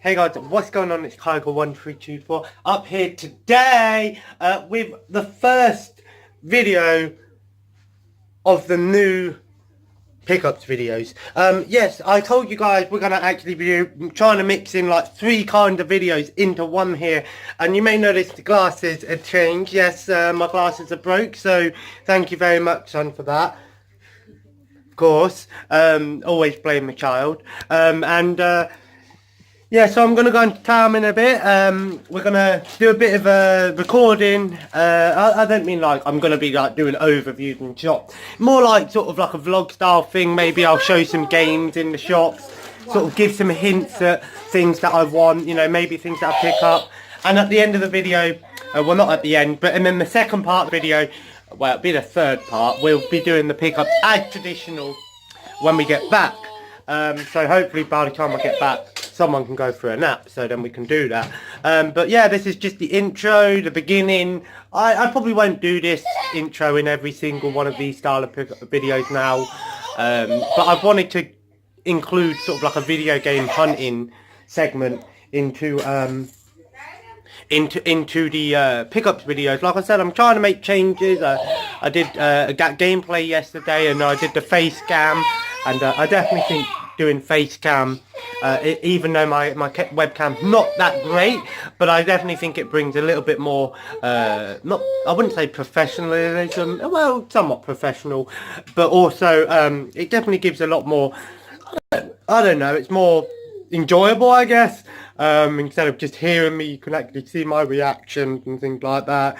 Hey guys, what's going on? It's Kygo1324 up here today with the first video of the new pickups videos. Yes, I told you guys we're going to actually be trying to mix in like 3 kinds of videos into one here. And you may notice the glasses have changed. Yes, my glasses are broke, so thank you very much, son, for that. Of course, always blame the child. Yeah, so I'm going to go into town in a bit. We're going to do a bit of a recording. I don't mean like I'm going to be like doing overviews in shops. More like sort of like a vlog style thing. Maybe I'll show some games in the shops. Sort of give some hints at things that I want. You know, maybe things that I pick up. And at the end of the video, well not at the end, but and then the second part of the video, well it'll be the third part, we'll be doing the pickups as traditional when we get back. So hopefully by the time I get back, someone can go for a nap, so then we can do that. But yeah, this is just the intro, the beginning. I probably won't do this intro in every single one of these style of videos now. But I've wanted to include sort of like a video game hunting segment into the pickups videos. Like I said, I'm trying to make changes. I did a gameplay yesterday, and I did the face cam, and I definitely think doing face cam, even though my webcam's not that great, but I definitely think it brings a little bit more, I wouldn't say professionalism, well, somewhat professional, but also it definitely gives a lot more, I don't know, it's more enjoyable, I guess. Instead of just hearing me, you can actually see my reactions and things like that.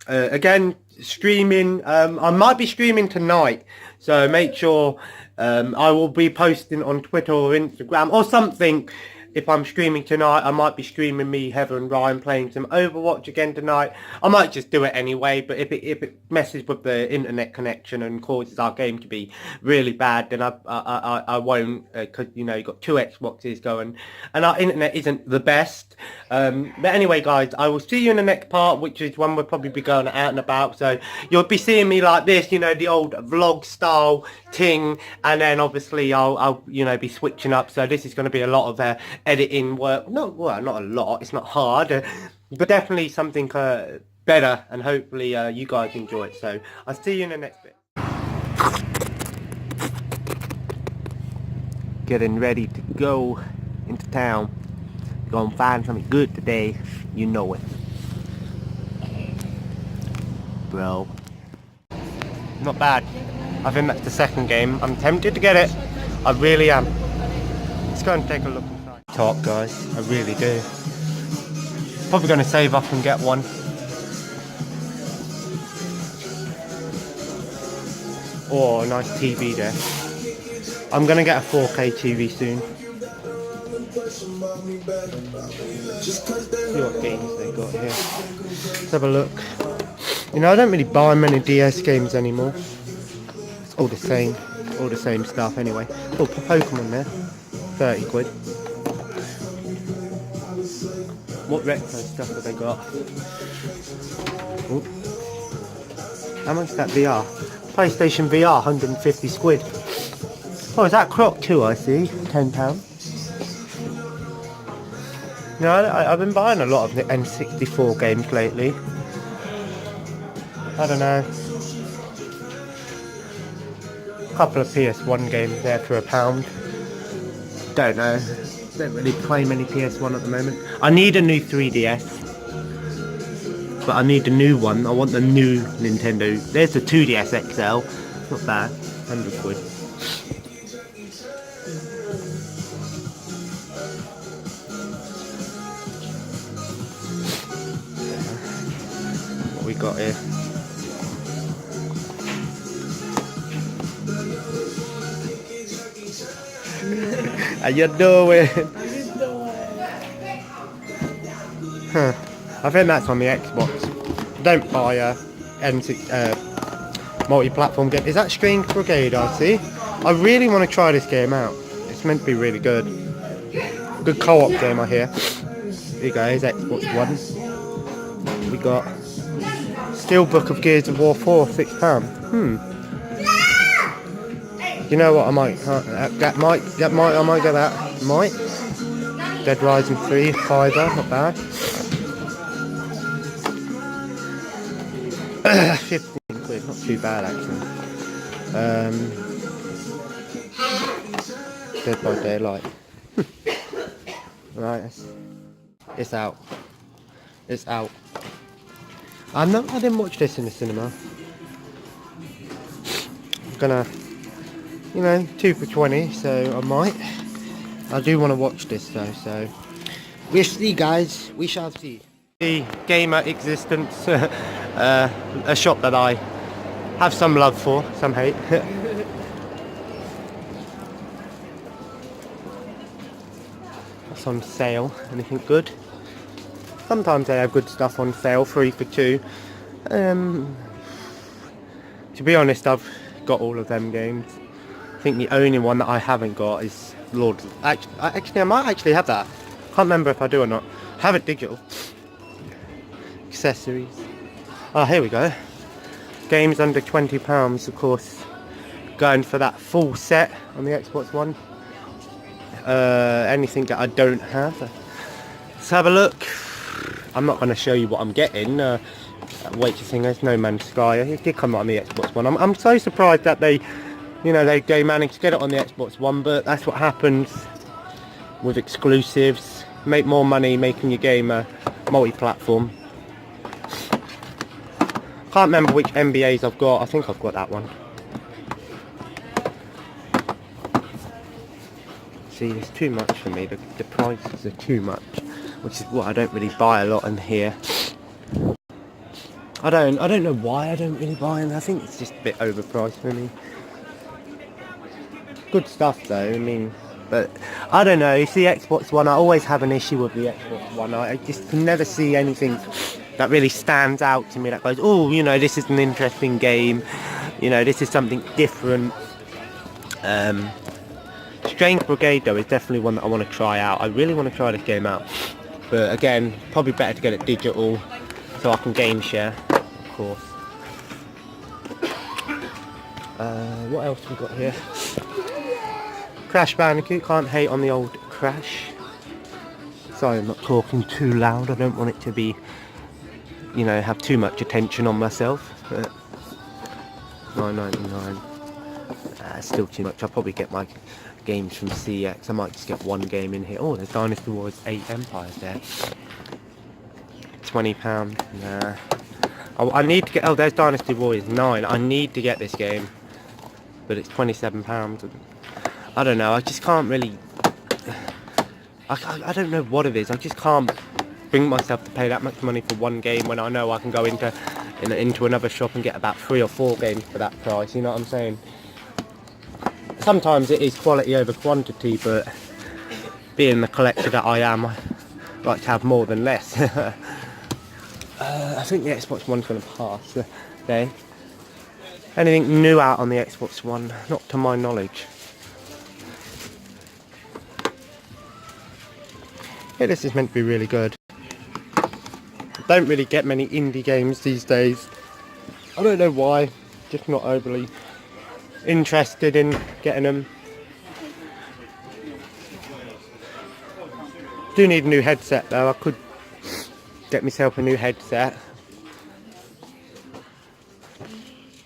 Again, streaming, I might be streaming tonight, so make sure I will be posting on Twitter or Instagram or something. If I'm streaming tonight, I might be streaming me, Heather and Ryan playing some Overwatch again tonight. I might just do it anyway, but if it messes with the internet connection and causes our game to be really bad, then I won't, because, you know, you've got 2 Xboxes going, and our internet isn't the best. But anyway, guys, I will see you in the next part, which is when we'll probably be going out and about, so you'll be seeing me like this, you know, the old vlog style ting, and then obviously I'll you know, be switching up, so this is going to be a lot of editing work. No, well, not a lot, it's not hard, but definitely something better, and hopefully you guys enjoy it. So I'll see you in the next bit. Getting ready to go into town. Gonna find something good today, you know it, bro. Not bad. I think that's the second game. I'm tempted to get it, I really am. Let's go and take a look inside. Top, guys, I really do. Probably going to save up and get one. Oh, a nice TV there. I'm going to get a 4K TV soon. See what games they got here. Let's have a look. You know, I don't really buy many DS games anymore. It's all the same stuff anyway. Oh, Pokemon there. 30 quid. What retro stuff have they got? Ooh. How much is that VR? PlayStation VR, 150 quid. Oh, is that Croc too, I see? £10. No, I've been buying a lot of the N64 games lately. I don't know. A couple of PS1 games there for £1. Don't know. Don't really play many PS1 at the moment. I need a new 3DS. But I need a new one. I want the new Nintendo. There's the 2DS XL. Not bad. 100 quid. What we got here? How you doing? Huh. I think that's on the Xbox. Don't buy a N6 multi-platform game. Is that Strange Brigade? I see. I really want to try this game out. It's meant to be really good. Good co-op game, I hear. Here you go. Here's Xbox One. We got Steelbook of Gears of War 4, £6. You know what? I might get that. Might. Dead Rising 3, fiver, not bad. 15 quid, not too bad actually. Dead by Daylight. Right, it's out. It's out. I didn't watch this in the cinema. I'm gonna, you know, 2 for 20, so I might. I do want to watch this though, so we'll see, guys. We shall see. The Gamer Existence, a shop that I have some love for, some hate. That's on sale. Anything good? Sometimes they have good stuff on sale, 3 for 2. To be honest, I've got all of them games. I think the only one that I haven't got is Lord. Actually, I might actually have that. Can't remember if I do or not. I have it digital. Accessories. Oh, here we go. Games under £20, of course. Going for that full set on the Xbox One. Anything that I don't have. Let's have a look. I'm not going to show you what I'm getting. Wait to think, there's No Man's Sky. It did come out on the Xbox One. I'm so surprised that they managed to get it on the Xbox One, but that's what happens with exclusives. Make more money making your game multi-platform. Can't remember which NBAs I've got. I think I've got that one. See, it's too much for me. The prices are too much, which is what I don't really buy a lot in here. I don't know why I don't really buy them. I think it's just a bit overpriced for me. Good stuff though, I mean, but I don't know. You see, Xbox One, I always have an issue with the Xbox One. I just can never see anything that really stands out to me that goes, oh, you know, this is an interesting game, you know, this is something different. Strange Brigade though is definitely one that I want to try out. I really want to try this game out, but again, probably better to get it digital so I can game share, of course. What else we got here? Crash Bandicoot, can't hate on the old Crash. Sorry, I'm not talking too loud. I don't want it to be, you know, have too much attention on myself. But $9.99. Still too much. I'll probably get my games from CX. I might just get one game in here. Oh, there's Dynasty Wars 8 Empires there. £20. Nah. I need to get. Oh, there's Dynasty Warriors 9. I need to get this game, but it's £27. I don't know. I just can't really. I don't know what it is. I just can't bring myself to pay that much money for one game when I know I can go into another shop and get about 3 or 4 games for that price. You know what I'm saying? Sometimes it is quality over quantity, but being the collector that I am, I like to have more than less. I think the Xbox One's going to pass today. Anything new out on the Xbox One? Not to my knowledge. Yeah, this is meant to be really good. Don't really get many indie games these days. I don't know why, just not overly interested in getting them. Do need a new headset though. I could get myself a new headset.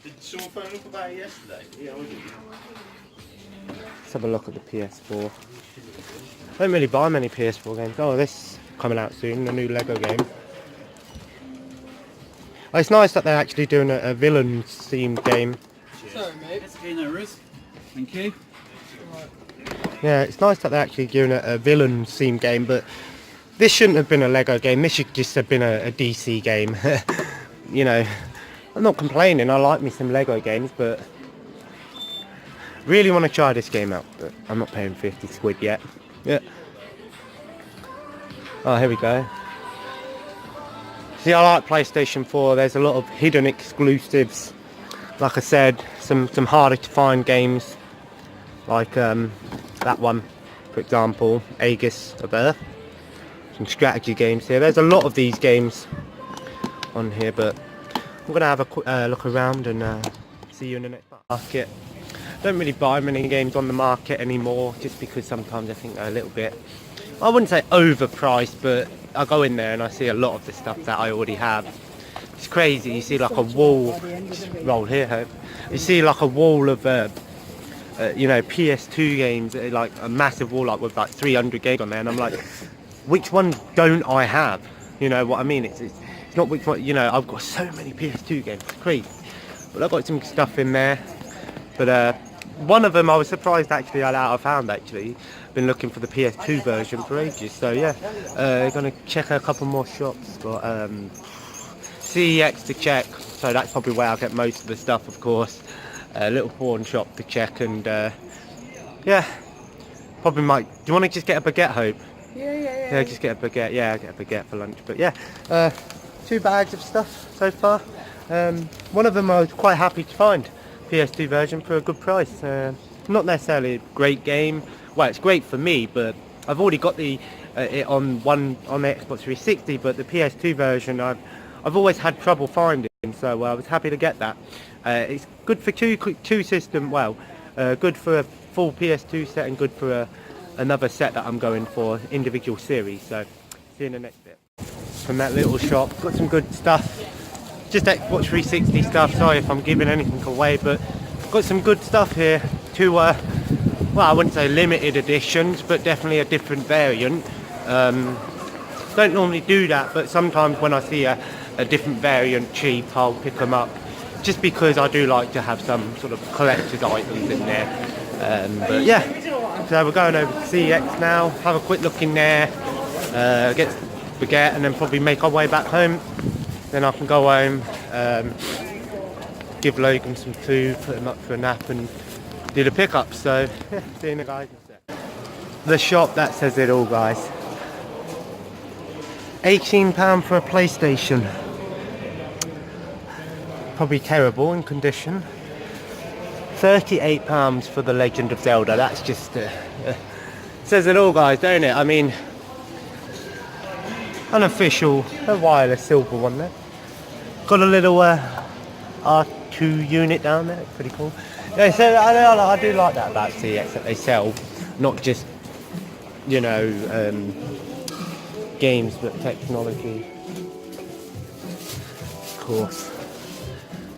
Did someone phone up about it yesterday? Yeah, I did. Let's have a look at the PS4. I don't really buy many PS4 games. Oh, this coming out soon, a new Lego game. Oh, it's nice that they're actually doing a villain themed game. Sorry, mate. Okay, no worries. Thank you. Yeah, it's nice that they're actually doing a villain themed game, but this shouldn't have been a Lego game. This should just have been a DC game. You know, I'm not complaining. I like me some Lego games, but really want to try this game out. But I'm not paying 50 quid yet. Yeah. Oh, here we go. See, I like PlayStation 4. There's a lot of hidden exclusives. Like I said, some harder to find games. Like that one, for example, Aegis of Earth. Some strategy games here. There's a lot of these games on here, but I'm going to have a quick look around and see you in the next market. Don't really buy many games on the market anymore, just because sometimes I think they're a little bit I wouldn't say overpriced, but I go in there and I see a lot of the stuff that I already have. It's crazy. You see like a wall. Just roll here, Hope. You see like a wall of you know, PS2 games, like a massive wall, like with like 300 games on there, and I'm like, which one don't I have? You know what I mean? It's not which one. You know, I've got so many PS2 games. It's crazy. But I've got some stuff in there. But one of them I was surprised actually I found actually. Been looking for the PS2 version for ages. So yeah, gonna check a couple more shops. Got CEX to check. So that's probably where I'll get most of the stuff, of course. A little pawn shop to check, and yeah, probably might. Do you want to just get a baguette, Hope? Yeah, just get a baguette. Yeah, I'll get a baguette for lunch. But yeah, 2 bags of stuff so far. One of them I was quite happy to find, PS2 version for a good price. Not necessarily a great game. Well, it's great for me, but I've already got it on the Xbox 360. But the PS2 version, I've always had trouble finding, so I was happy to get that. It's good for two system. Well, good for a full PS2 set and good for another set that I'm going for, individual series. So see you in the next bit. From that little shop, got some good stuff. Just Xbox 360 stuff. Sorry if I'm giving anything away, but got some good stuff here. Two, well, I wouldn't say limited editions, but definitely a different variant. Don't normally do that, but sometimes when I see a different variant cheap, I'll pick them up. Just because I do like to have some sort of collector's items in there. But yeah, so we're going over to CEX now, have a quick look in there, get baguette, and then probably make our way back home. Then I can go home, give Logan some food, put him up for a nap, and do the pickup. So yeah, see you in a guys. The shop that says it all, guys. £18 for a PlayStation. Probably terrible in condition. £38 for the Legend of Zelda. That's just says it all, guys, don't it? I mean, unofficial, a wireless silver one there. Got a little R2 unit down there. It's pretty cool. Yeah, so I do like that about CEX, that they sell not just, you know, games, but technology. Of course.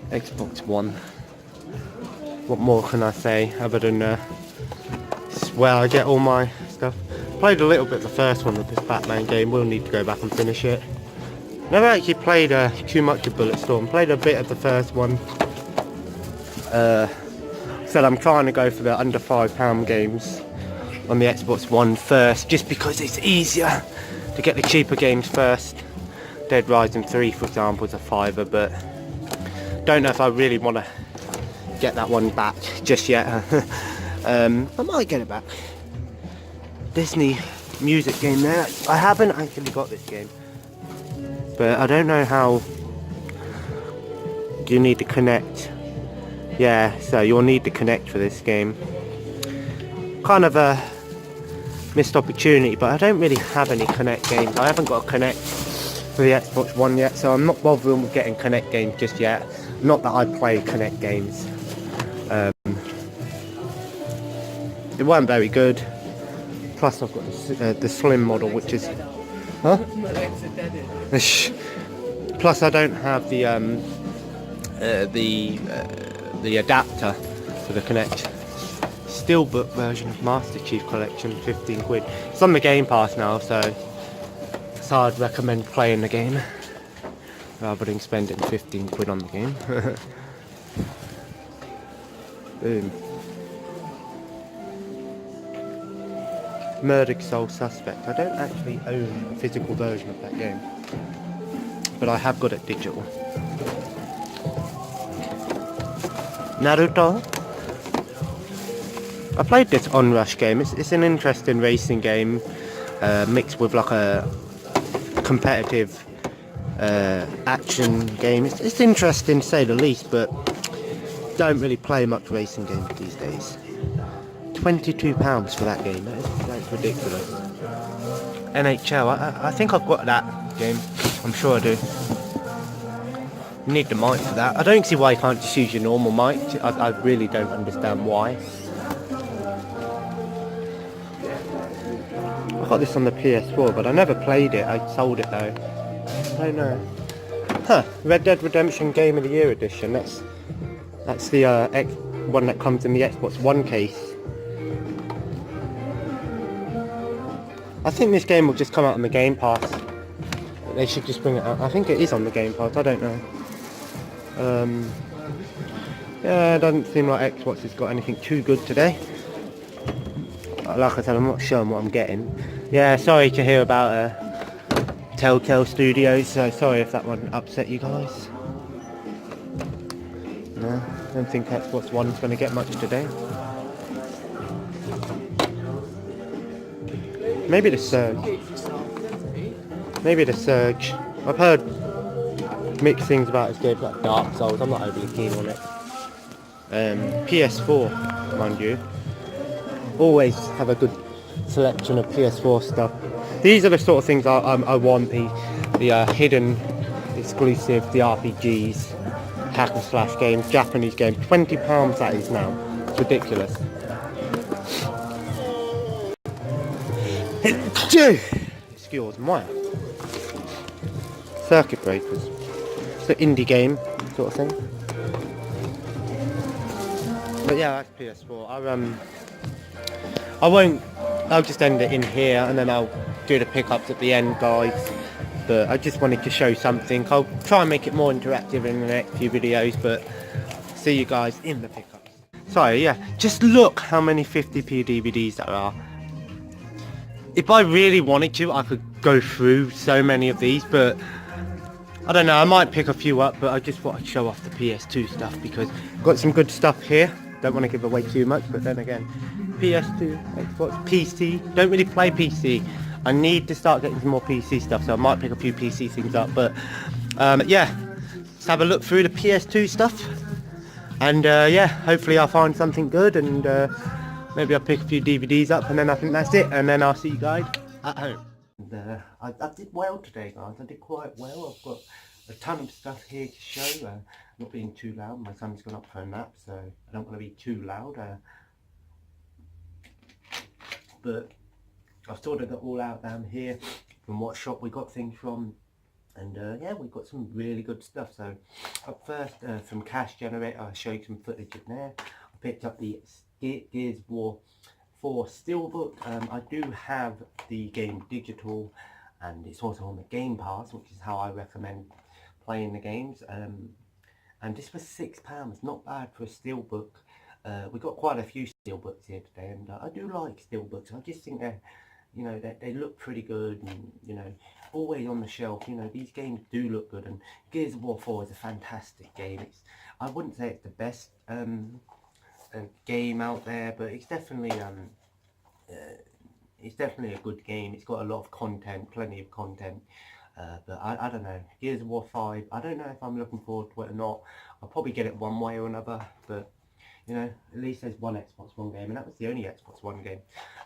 Xbox One. What more can I say other than it's where I get all my stuff. Played a little bit the first one of this Batman game. We'll need to go back and finish it. Never actually played too much of Bulletstorm. Played a bit of the first one. Said I'm trying to go for the under £5 games on the Xbox One first, just because it's easier to get the cheaper games first. Dead Rising 3, for example, is a £5, but don't know if I really want to get that one back just yet. I might get it back. Disney music game there. I haven't actually got this game, but I don't know how. Do you need to connect? Yeah, so you'll need to connect for this game. Kind of a missed opportunity, but I don't really have any Connect games. I haven't got a Connect for the Xbox One yet, so I'm not bothering with getting Connect games just yet. Not that I play Connect games. It weren't very good. Plus I've got the slim model, which is... Huh? Plus I don't have the adapter for the Connect. Steelbook version of Master Chief Collection, 15 quid. It's on the Game Pass now, so I'd recommend playing the game rather than spending 15 quid on the game. Boom. Murdered Soul Suspect. I don't actually own a physical version of that game, but I have got it digital. Naruto. I played this Onrush game. It's an interesting racing game, mixed with like a competitive action game. It's interesting to say the least, but don't really play much racing games these days. £22 for that game. That's ridiculous. NHL. I think I've got that game. I'm sure I do. You need the mic for that. I don't see why you can't just use your normal mic. I really don't understand why. got this on the PS4, but I never played it. I sold it though. I don't know. Huh, Red Dead Redemption Game of the Year edition. That's the one that comes in the Xbox One case. I think this game will just come out on the Game Pass. They should just bring it out. I think it is on the Game Pass, I don't know. Yeah, it doesn't seem like Xbox has got anything too good today. Like I said, I'm not sure what I'm getting. Yeah, sorry to hear about Telltale Studios, so sorry if that one upset you guys. No, I don't think Xbox One's going to get much today. Maybe the Surge. Maybe the Surge. I've heard mixed things about this game, like Dark Souls. I'm not overly keen on it. PS4, mind you. Always have a good selection of PS4 stuff. These are the sort of things I want. The hidden, exclusive, the RPGs, hack and slash games, Japanese games. £20 that is now. It's ridiculous. Excuse me. Circuit Breakers. It's an indie game sort of thing. But yeah, that's PS4. I'll just end it in here and then I'll do the pickups at the end, guys. But I just wanted to show something. I'll try and make it more interactive in the next few videos, but see you guys in the pickups. So yeah, just look how many 50p DVDs there are. If I really wanted to, I could go through so many of these, but I don't know, I might pick a few up, but I just thought I'd show off the PS2 stuff because I've got some good stuff here. Don't want to give away too much, but then again, PS2, Xbox, PC, don't really play PC. I need to start getting some more PC stuff, so I might pick a few PC things up, but yeah, let's have a look through the PS2 stuff, and yeah, hopefully I'll find something good, and maybe I'll pick a few DVDs up, and then I think that's it, and then I'll see you guys at home. And, I did well today, guys. I did quite well. I've got a ton of stuff here to show. Not being too loud. My son's gone up for a nap, so I don't want to be too loud. But I've sorted it all out down here from what shop we got things from. And yeah, we've got some really good stuff. So up first, from Cash Generator, I'll show you some footage in there. I picked up the Gears of War 4 Steelbook. I do have the game digital, and it's also on the Game Pass, which is how I recommend playing the games. And this was £6, not bad for a Steelbook. We got quite a few Steelbooks here today, and I do like Steelbooks. I just think they're, you know, they look pretty good, and you know, always on the shelf. You know, these games do look good, and Gears of War 4 is a fantastic game. I wouldn't say it's the best game out there, but it's definitely a good game. It's got a lot of content, plenty of content. But I don't know, Gears of War 5, I don't know if I'm looking forward to it or not. I'll probably get it one way or another, but you know, at least there's one Xbox One game, and that was the only Xbox One game.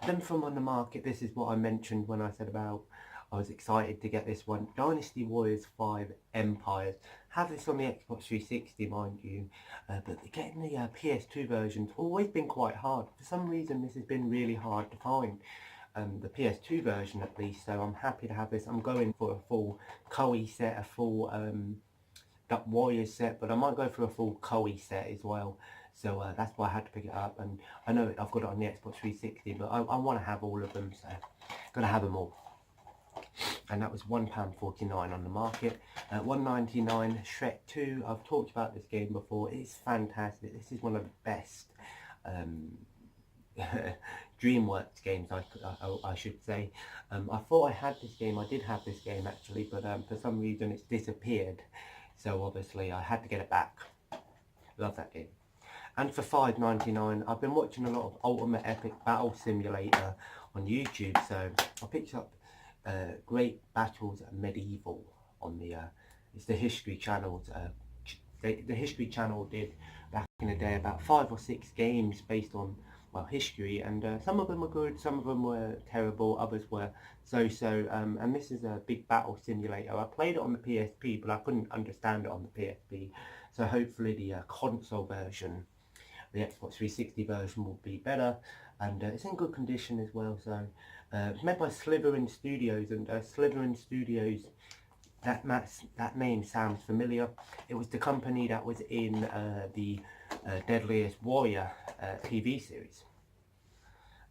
Then from on the market, this is what I mentioned when I said about I was excited to get this one. Dynasty Warriors 5 Empires. Have this on the Xbox 360, mind you, but getting the PS2 version's always been quite hard. For some reason, this has been really hard to find. The PS2 version at least, so I'm happy to have this. I'm going for a full Koei set, a full Duck Warriors set, but I might go for a full Koei set as well. So that's why I had to pick it up, and I know I've got it on the Xbox 360, but I want to have all of them, so got to have them all. And that was £1.49 on the market. £1.99 Shrek 2. I've talked about this game before. It's fantastic. This is one of the best DreamWorks games, I should say. I thought I had this game. I did have this game actually, but for some reason it's disappeared. So obviously I had to get it back. Love that game. And for £5.99, I've been watching a lot of Ultimate Epic Battle Simulator on YouTube. So I picked up Great Battles Medieval on the it's the History Channel. The History Channel did back in the day about 5 or 6 games based on, well, history, and some of them were good, some of them were terrible, others were so-so, and this is a big battle simulator. I played it on the PSP, but I couldn't understand it on the PSP, so hopefully the console version, the Xbox 360 version, will be better, and it's in good condition as well. So It's made by Slytherin Studios, and Slytherin Studios, that name sounds familiar. It was the company that was in the Deadliest Warrior TV series.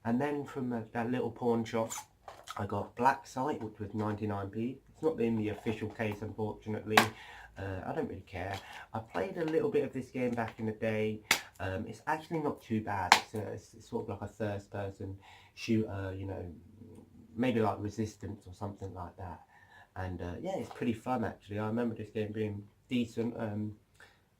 And then from that little pawn shop, I got Black Site, which was 99p. It's not in the official case, unfortunately. I don't really care. I played a little bit of this game back in the day. It's actually not too bad. It's sort of like a first-person shooter, you know, maybe like Resistance or something like that. And yeah, it's pretty fun actually. I remember this game being decent,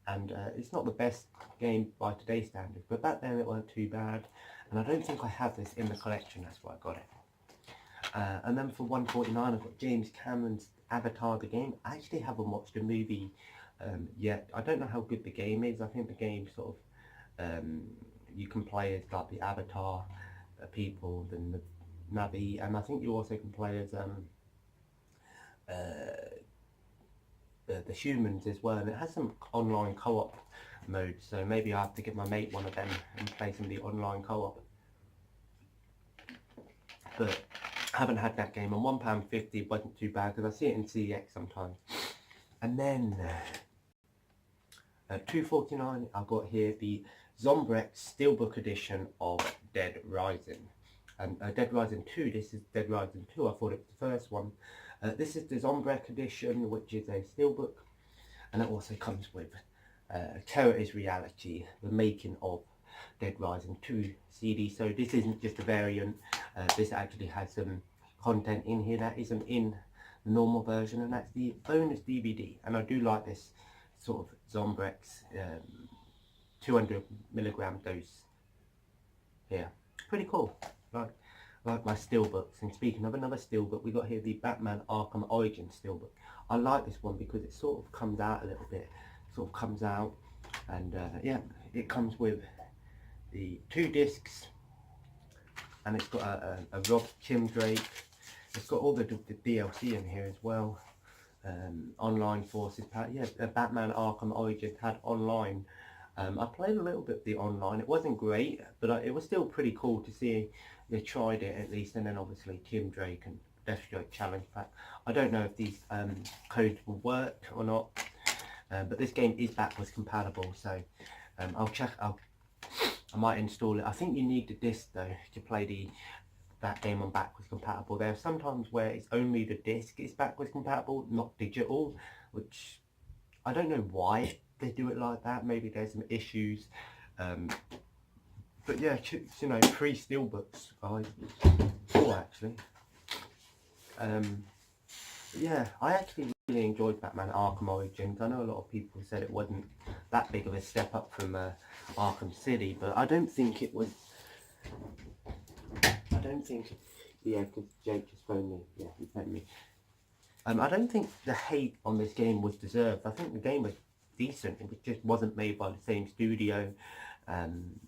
and it's not the best game by today's standards, but back then it wasn't too bad. And I don't think I have this in the collection, that's why I got it. And then for £1.49 I've got James Cameron's Avatar the game. I actually haven't watched the movie yet. I don't know how good the game is. I think the game sort of, you can play as like the Avatar people, then the Navi, and I think you also can play as the humans as well, and it has some online co-op mode, so maybe I have to get my mate one of them and play some of the online co-op. But I haven't had that game, and £1.50 wasn't too bad because I see it in CEX sometimes. And then at £2.49 I got here the Zombrex Steelbook edition of Dead Rising. And Dead Rising 2, this is Dead Rising 2, I thought it was the first one. This is the Zombrex edition, which is a steelbook, and it also comes with Terror is Reality, the making of Dead Rising 2 CD. So this isn't just a variant, this actually has some content in here that isn't in the normal version, and that's the bonus DVD. And I do like this sort of Zombrex 200mg dose here. Pretty cool. Like my steelbooks. And speaking of another steelbook, we got here the Batman Arkham Origins steelbook. I like this one because it sort of comes out a little bit, sort of comes out, and yeah, it comes with the 2 discs, and it's got a Rob Tim Drake. It's got all the DLC in here as well. Online Forces pack. Yeah, Batman Arkham Origins had online. I played a little bit of the online. It wasn't great, but it was still pretty cool to see they tried it at least. And then obviously Tim Drake and Deathstroke Challenge Pack. I don't know if these codes will work or not, but this game is backwards compatible, so I'll check. I might install it. I think you need the disc though to play that game on backwards compatible. There are sometimes where it's only the disc is backwards compatible, not digital, which I don't know why they do it like that. Maybe there's some issues, but yeah, you know, 3 steelbooks, guys. 4 actually. Yeah, I actually really enjoyed Batman Arkham Origins. I know a lot of people said it wasn't that big of a step up from Arkham City, but I don't think it was. I don't think, yeah, because Jake just phoned me. Yeah, he phoned me. I don't think the hate on this game was deserved. I think the game was decent. It just wasn't made by the same studio, and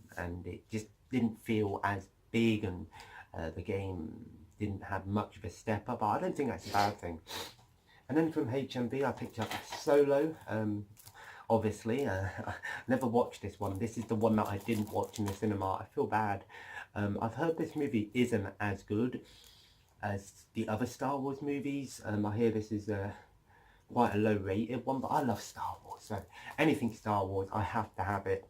it just didn't feel as big, and the game didn't have much of a step up. But I don't think that's a bad thing. And then from HMV I picked up Solo. Obviously, I never watched this one. This is the one that I didn't watch in the cinema. I feel bad. I've heard this movie isn't as good as the other Star Wars movies. I hear this is quite a low rated one, but I love Star Wars, so anything Star Wars I have to have it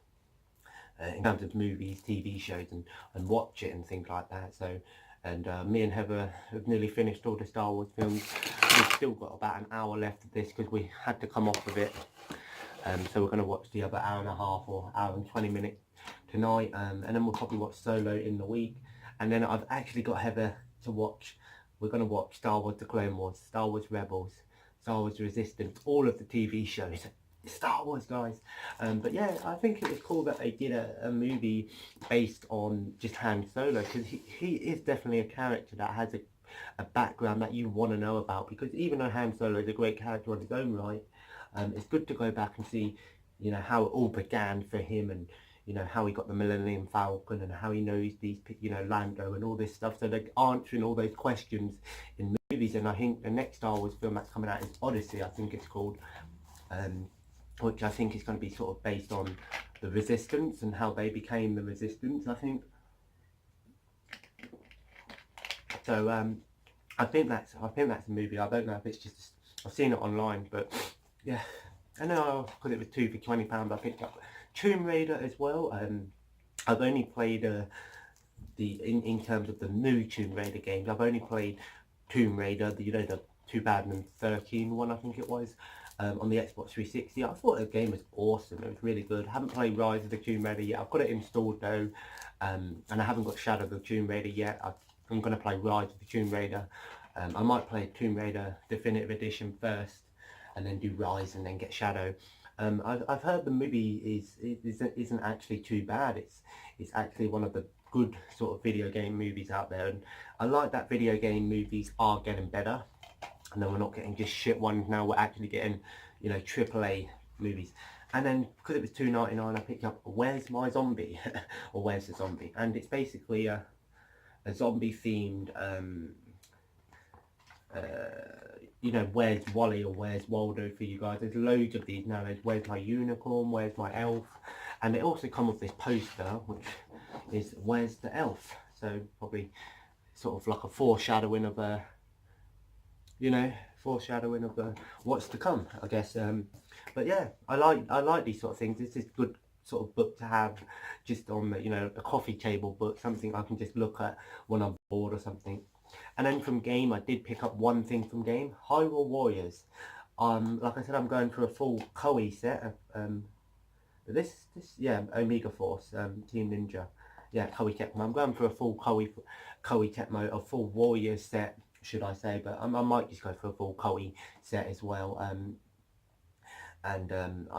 in terms of movies, TV shows, and watch it and things like that. So, and me and Heather have nearly finished all the Star Wars films. We've still got about an hour left of this because we had to come off of it. So we're going to watch the other hour and a half or hour and 20 minutes tonight, and then we'll probably watch Solo in the week. And then I've actually got Heather to watch. We're going to watch Star Wars The Clone Wars, Star Wars Rebels, Star Wars Resistance, all of the TV shows. Star Wars, guys. But yeah, I think it was cool that they did a movie based on just Han Solo, because he is definitely a character that has a background that you want to know about, because even though Han Solo is a great character on his own right, it's good to go back and see, you know, how it all began for him, and you know, how he got the Millennium Falcon, and how he knows these, you know, Lando and all this stuff. So they're answering all those questions in movies. And I think the next Star Wars film that's coming out is Odyssey, I think it's called, which I think is going to be sort of based on the Resistance and how they became the Resistance, I think. So I think that's a movie. I don't know if it's just, I've seen it online, but yeah. I know, because it was 2 for £20, I picked up Tomb Raider as well. I've only played in terms of the new Tomb Raider games, I've only played Tomb Raider, the 2013 one, I think it was, on the Xbox 360. I thought the game was awesome. It was really good. I haven't played Rise of the Tomb Raider yet. I've got it installed though, and I haven't got Shadow of the Tomb Raider yet. I'm going to play Rise of the Tomb Raider. I might play Tomb Raider Definitive Edition first, and then do Rise, and then get Shadow. I've heard the movie isn't actually too bad. It's actually one of the good sort of video game movies out there, and I like that video game movies are getting better, and then we're not getting just shit ones now. We're actually getting, AAA movies. And then because it was £2.99, I picked up Where's My Zombie, or Where's the Zombie, and it's basically a zombie themed Where's Wally or Where's Waldo for you guys. There's loads of these now. There's Where's My Unicorn, Where's My Elf, and they also come with this poster which is Where's the Elf. So probably sort of like a foreshadowing of what's to come, I guess. But yeah, I like these sort of things. This is a good sort of book to have just on the a coffee table book, something I can just look at when I'm bored or something. And then from game, I did pick up one thing from game, Hyrule Warriors. Like I said, I'm going for a full Koei set. Omega Force, Team Ninja. Yeah, Koei Tecmo. I'm going for a full Koei Tecmo, a full Warriors set, should I say. But I might just go for a full Koei set as well. I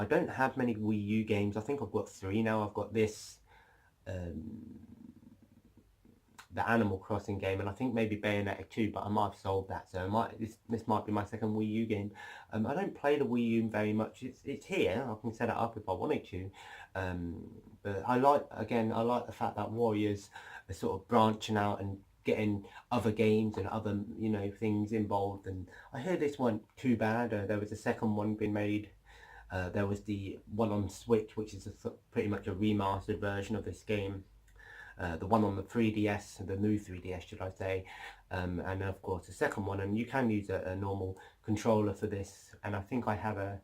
don't have many Wii U games. I think I've got 3 now. I've got this, the Animal Crossing game, and I think maybe Bayonetta 2, but I might have sold that, so this might be my second Wii U game. I don't play the Wii U very much. It's here. I can set it up if I wanted to, but I like the fact that Warriors are sort of branching out and getting other games and other things involved. And I hear this one too bad. There was a second one being made. There was the one on Switch, which is pretty much a remastered version of this game. The one on the 3DS, the new 3DS should I say, and of course the second one, and you can use a normal controller for this, and I think I have a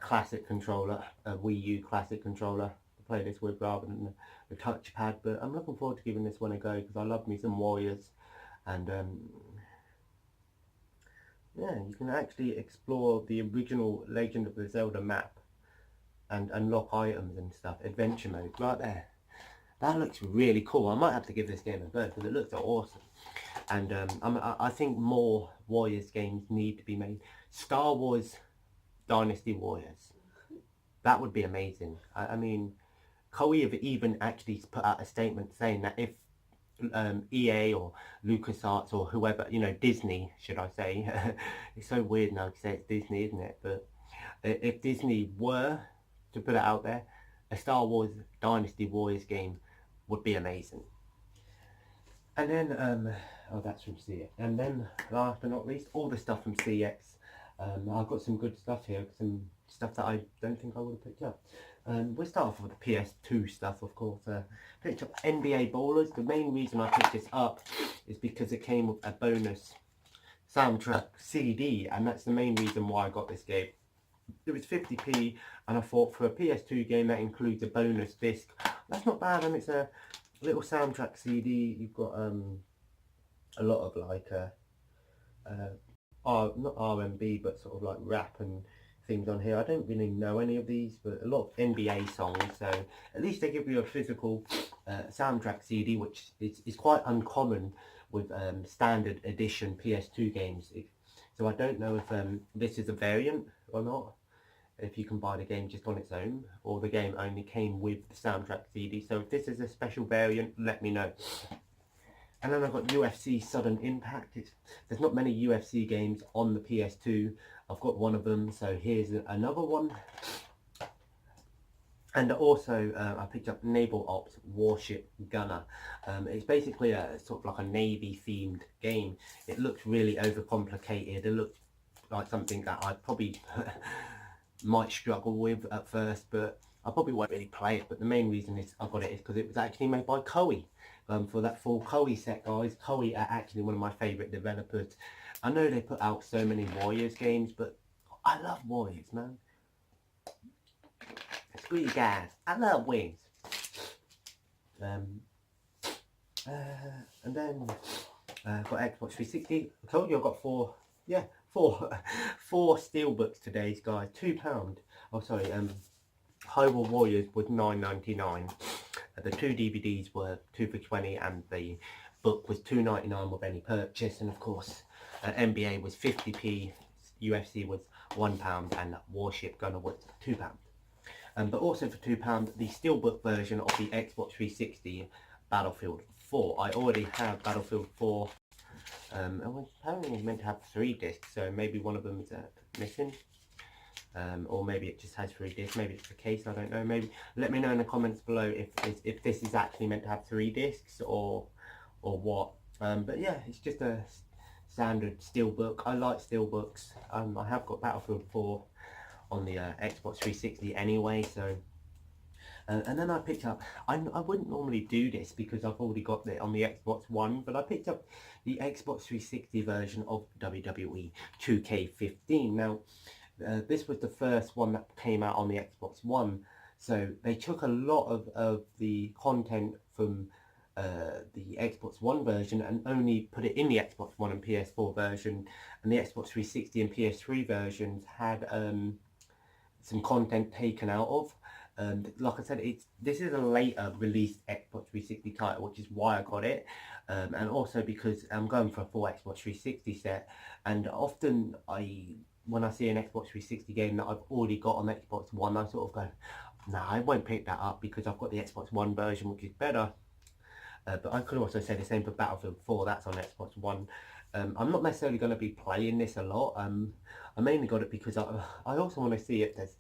classic controller, a Wii U classic controller to play this with rather than the touchpad. But I'm looking forward to giving this one a go, because I love me some Warriors. And yeah, you can actually explore the original Legend of the Zelda map and unlock items and stuff. Adventure mode right there. That looks really cool. I might have to give this game a go, because it looks awesome. And I think more Warriors games need to be made. Star Wars Dynasty Warriors. That would be amazing. I mean, Koei have even actually put out a statement saying that if EA or LucasArts or whoever, Disney, should I say. It's so weird now to say it's Disney, isn't it? But if Disney were to put it out there, a Star Wars Dynasty Warriors game would be amazing. And then, that's from CX. And then, last but not least, all the stuff from CX. I've got some good stuff here, some stuff that I don't think I would have picked up. We'll start off with the PS2 stuff, of course. Picked up NBA Ballers. The main reason I picked this up is because it came with a bonus soundtrack CD, and that's the main reason why I got this game. It was 50p, and I thought for a PS2 game that includes a bonus disc, that's not bad. And it's a little soundtrack CD. You've got a lot of like not R&B, but sort of like rap and things on here. I don't really know any of these, but a lot of NBA songs. So at least they give you a physical soundtrack CD, which is quite uncommon with standard edition PS2 games. So I don't know if this is a variant or not, if you can buy the game just on its own, or the game only came with the soundtrack CD. So if this is a special variant, let me know. And then I've got UFC Sudden Impact. There's not many UFC games on the PS2. I've got one of them, so here's another one. And also I picked up Naval Ops Warship Gunner. It's basically a sort of like a Navy themed game. It looks really overcomplicated. It looks like something that I probably might struggle with at first, but I probably won't really play it. But the main reason I got it is because it was actually made by Koei. for that full Koei set, guys. Koei are actually one of my favourite developers. I know they put out so many Warriors games, but I love Warriors, man. Screw you guys, I love wings. And then got Xbox 360. I told you I've got four steelbooks today, guys. £2. Oh, sorry. Hyrule Warriors was $9.99. The 2 DVDs were 2 for $20, and the book was $2.99 with any purchase. And of course, NBA was 50p, UFC was £1, and Warship Gunner was £2. But also for £2, the steelbook version of the Xbox 360 Battlefield 4. I already have Battlefield 4. And apparently it's meant to have 3 discs, so maybe one of them is missing. Or maybe it just has 3 discs. Maybe it's the case, I don't know. Maybe let me know in the comments below if this is actually meant to have 3 discs or what. But yeah, it's just a standard steelbook. I like steelbooks. I have got Battlefield 4 on the Xbox 360 anyway, so and then I picked up, I wouldn't normally do this because I've already got it on the Xbox One, but I picked up the Xbox 360 version of WWE 2K15. Now this was the first one that came out on the Xbox One, so they took a lot of the content from the Xbox One version and only put it in the Xbox One and PS4 version, and the Xbox 360 and PS3 versions had some content taken out of. Like I said, this is a later released Xbox 360 title, which is why I got it, and also because I'm going for a full Xbox 360 set, and often when I see an Xbox 360 game that I've already got on Xbox One, I sort of go, nah, I won't pick that up because I've got the Xbox One version, which is better. But I could also say the same for Battlefield 4, that's on Xbox One. I'm not necessarily going to be playing this a lot. I mainly got it because I also want to see if there's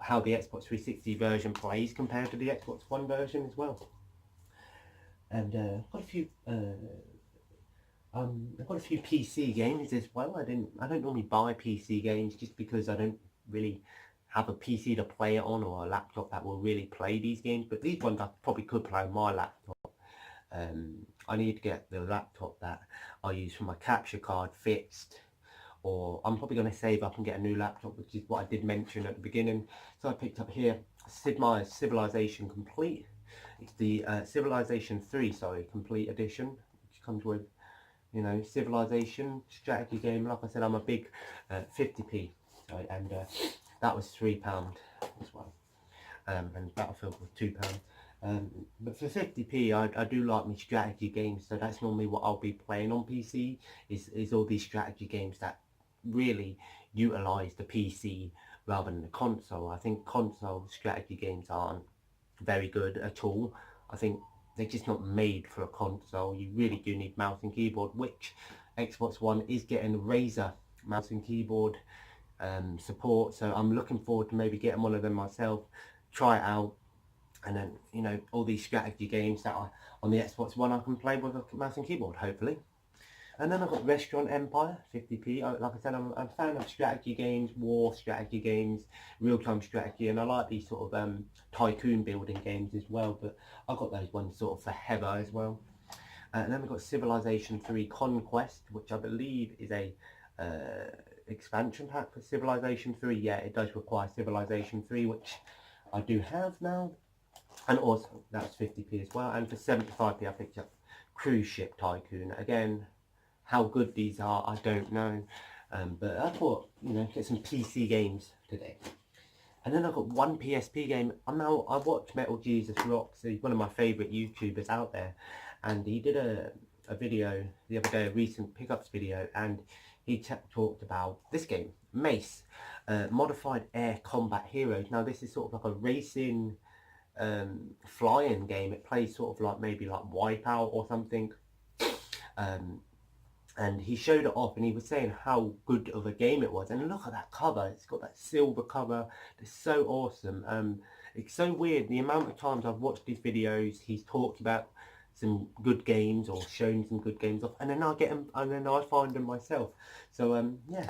how the Xbox 360 version plays compared to the Xbox One version as well. And I've got a few PC games as well. I don't normally buy PC games just because I don't really have a PC to play it on, or a laptop that will really play these games. But these ones I probably could play on my laptop. I need to get the laptop that I use for my capture card fixed, or I'm probably going to save up and get a new laptop, which is what I did mention at the beginning. So I picked up here Sid Meier's Civilization Complete. It's the Civilization 3, Complete Edition, which comes with, you know, Civilization strategy game. Like I said, I'm a big 50p, and that was £3 as well, and Battlefield was £2. But for 50p, I do like my strategy games, so that's normally what I'll be playing on PC, is all these strategy games that really utilise the PC rather than the console. I think console strategy games aren't very good at all. I think they're just not made for a console. You really do need mouse and keyboard, which Xbox One is getting Razer mouse and keyboard support, so I'm looking forward to maybe getting one of them myself, try it out, and then, you know, all these strategy games that are on the Xbox One I can play with a mouse and keyboard, hopefully. And then I've got Restaurant Empire 50p. Like I said, I'm a fan of strategy games, war strategy games, real-time strategy, and I like these sort of tycoon building games as well, but I've got those ones sort of for header as well. And then we've got Civilization 3 Conquest, which I believe is a expansion pack for Civilization 3. Yeah, it does require Civilization 3, which I do have now. And also, that's 50p as well. And for 75p, I picked up Cruise Ship Tycoon. Again, how good these are, I don't know. But I thought, you know, get some PC games today. And then I've got one PSP game. I watch Metal Jesus Rocks. He's one of my favourite YouTubers out there. And he did a video the other day, a recent pickups video, and he talked about this game, Mace, Modified Air Combat Heroes. Now this is sort of like a racing flying game. It plays sort of like maybe like Wipeout or something. And he showed it off and he was saying how good of a game it was. And look at that cover, it's got that silver cover. It's so awesome. It's so weird, the amount of times I've watched his videos, he's talked about some good games or shown some good games off, and then I get them, and then I find them myself. So yeah,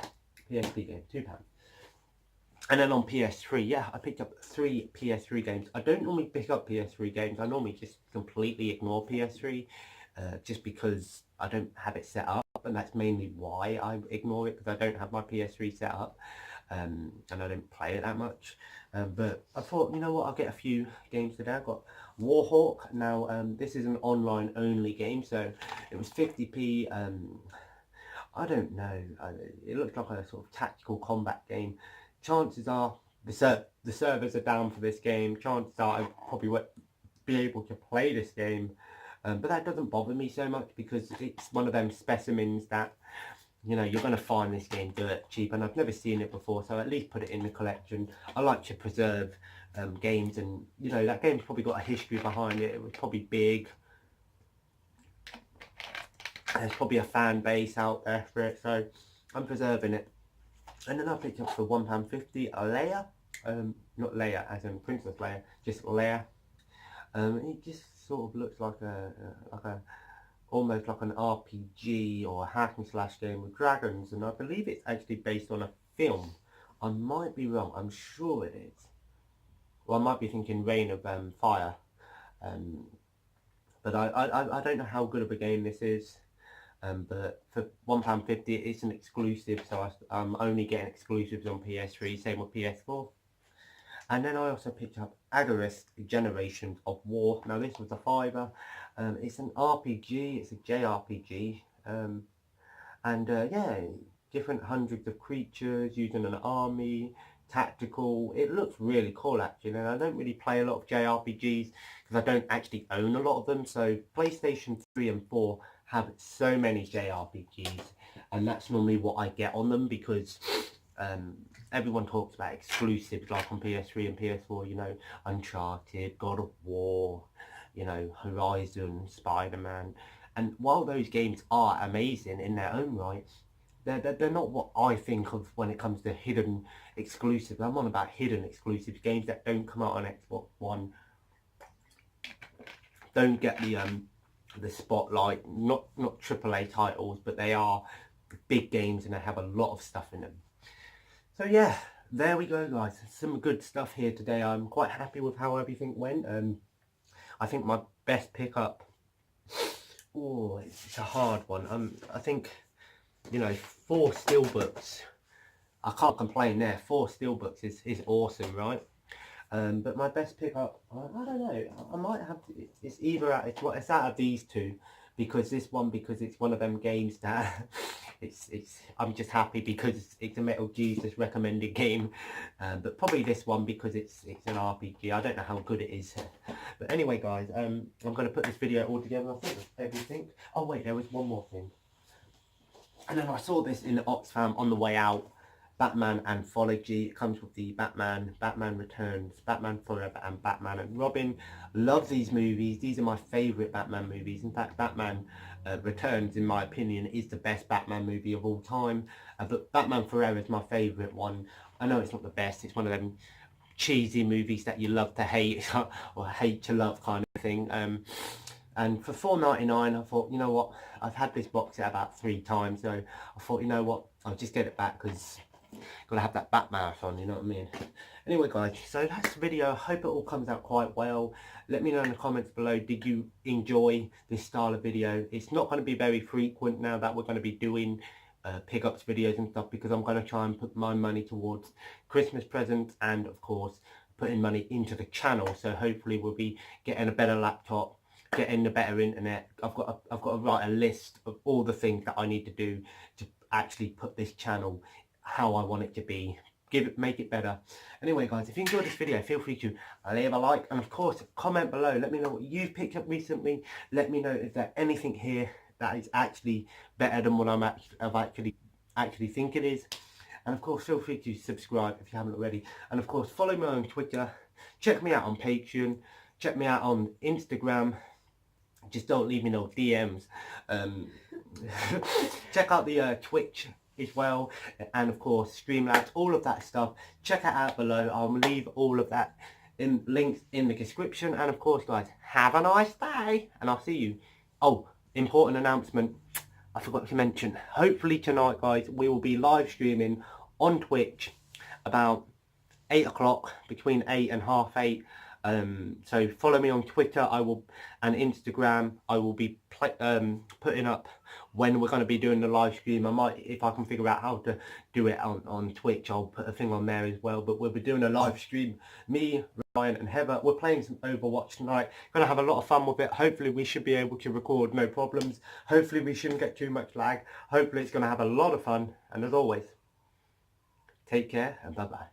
PSP game, £2. And then on PS3, yeah, I picked up 3 PS3 games. I don't normally pick up PS3 games. I normally just completely ignore PS3, just because I don't have it set up, and that's mainly why I ignore it, because I don't have my PS3 set up, and I don't play it that much. But I thought, you know what, I'll get a few games today. I've got Warhawk. Now, this is an online only game, so it was 50p. I don't know. It looked like a sort of tactical combat game. Chances are the servers are down for this game. Chances are I probably won't be able to play this game, but that doesn't bother me so much because it's one of them specimens that, you know, you're going to find this game dirt cheap, and I've never seen it before, so at least put it in the collection. I like to preserve games, and you know, that game's probably got a history behind it. It was probably big. There's probably a fan base out there for it, so I'm preserving it. And then I picked up for £1.50 a Leia, not Leia as in Princess Leia, just Leia. It just sort of looks like almost like an RPG or a hack and slash game with dragons, and I believe it's actually based on a film. I might be wrong. I'm sure it is. Well, I might be thinking Reign of Fire, but I don't know how good of a game this is. But for £1.50 it's an exclusive, so I'm only getting exclusives on PS3, same with PS4. And then I also picked up Agarest Generations of War. Now this was a fiver. It's an RPG, it's a JRPG, yeah, different hundreds of creatures using an army, tactical. It looks really cool actually, and I don't really play a lot of JRPGs because I don't actually own a lot of them. So PlayStation 3 and 4 have so many JRPGs, and that's normally what I get on them, because everyone talks about exclusives like on PS3 and PS4, you know, Uncharted, God of War, you know, Horizon, Spider-Man. And while those games are amazing in their own right, they're not what I think of when it comes to hidden exclusives. I'm on about hidden exclusives, games that don't come out on Xbox One, don't get the spotlight, not AAA titles, but they are big games and they have a lot of stuff in them. So yeah, there we go guys, some good stuff here today. I'm quite happy with how everything went. I think my best pickup, oh, it's a hard one. I think, you know, 4 steelbooks, I can't complain there. 4 steelbooks is awesome, right? But my best pickup, I don't know. I might have to, it's either it's out of these two, because this one, because it's one of them games that I'm just happy because it's a Metal Jesus recommended game. But probably this one because it's an RPG. I don't know how good it is. But anyway, guys, I'm going to put this video all together. I think that's everything. Oh wait, there was one more thing. And then I saw this in the Oxfam on the way out. Batman Anthology. It comes with the Batman, Batman Returns, Batman Forever, and Batman and Robin. Love these movies. These are my favourite Batman movies. In fact, Batman Returns, in my opinion, is the best Batman movie of all time. But Batman Forever is my favourite one. I know it's not the best. It's one of them cheesy movies that you love to hate or hate to love kind of thing. And for £4.99, I thought, you know what, I've had this box set about 3 times, so I thought, you know what, I'll just get it back because gotta have that Bat Marathon, you know what I mean? Anyway guys, so that's the video. I hope it all comes out quite well. Let me know in the comments below, did you enjoy this style of video? It's not going to be very frequent now that we're going to be doing pickups videos and stuff, because I'm going to try and put my money towards Christmas presents and of course putting money into the channel. So hopefully we'll be getting a better laptop, getting a better internet. I've got to write a list of all the things that I need to do to actually put this channel how I want it to be, make it better. Anyway guys, if you enjoyed this video, feel free to leave a like, and of course comment below. Let me know what you've picked up recently. Let me know if there's anything here that is actually better than what I actually think it is. And of course feel free to subscribe if you haven't already, and of course follow me on Twitter, check me out on Patreon, check me out on Instagram. Just don't leave me no DMs. Check out the Twitch as well, and of course Streamlabs, all of that stuff. Check it out below. I'll leave all of that in links in the description. And of course guys, have a nice day, and I'll see you. Oh, important announcement I forgot to mention, hopefully tonight guys we will be live streaming on Twitch about 8 o'clock, between 8 and half 8. So follow me on Twitter and Instagram. I will be putting up when we're going to be doing the live stream. I might, if I can figure out how to do it on Twitch, I'll put a thing on there as well. But we'll be doing a live stream. Me, Ryan and Heather, we're playing some Overwatch tonight. Going to have a lot of fun with it. Hopefully we should be able to record no problems. Hopefully we shouldn't get too much lag. Hopefully it's going to have a lot of fun. And as always, take care and bye bye.